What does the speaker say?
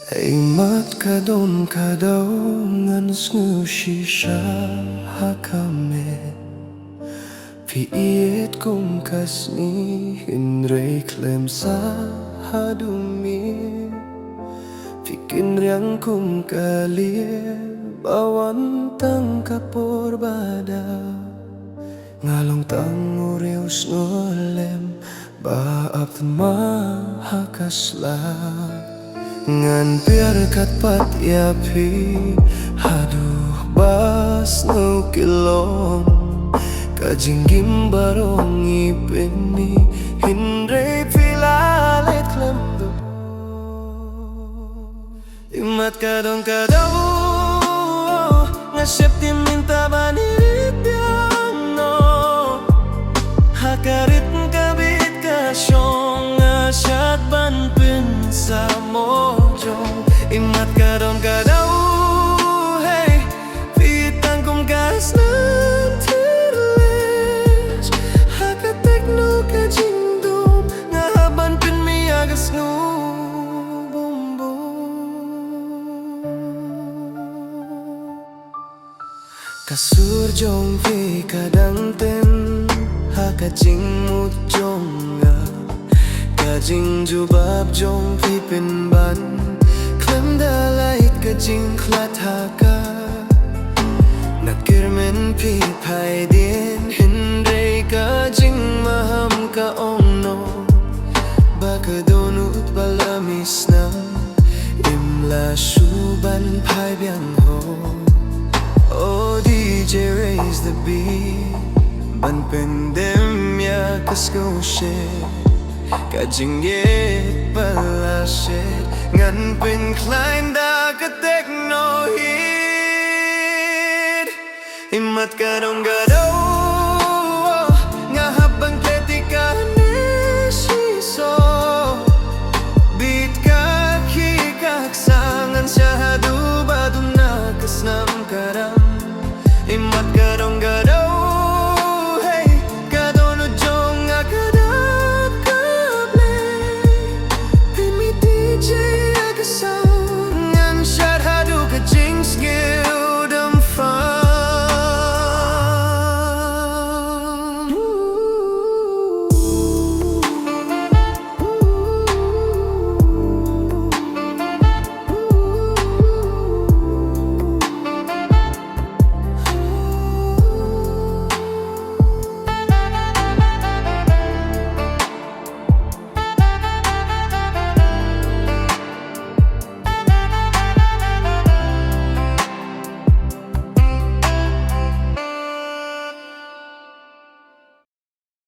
Ay mat kadon kadaw ngan sngushisha hakame Piit kung kasni hinray klem sa hadumi Pikin riang kung kalir bawan tang kaporbada Ngalong tang urius nolem baap mahakasla Ngan biar kat pat yapi Haduh bas no kilom Kajinggim barong ipini Hindray pilalit klemdo Imat kadong kadaw Ngasip timinta banipyang no Hakarit kabit kasyong Ngasyat ban pinsa mo Imat kadon kadaw hey pitang kum gas nan terles hakatek no kajingdom ngahaban pin mi agas no bumbu kasur jong fi kadang ten hakajing mujong nga kajing jubab jong fi pin ban Dalait kajing klataka Nakirmen pipay din Hindray kajing maham ka no Baka donut balamis na Imla suban pay biyang ho Oh DJ raise the beat Ban pandemya kaskoshe Kajing yet palasit Ngan pin klein da katek no hit Imat kadong gada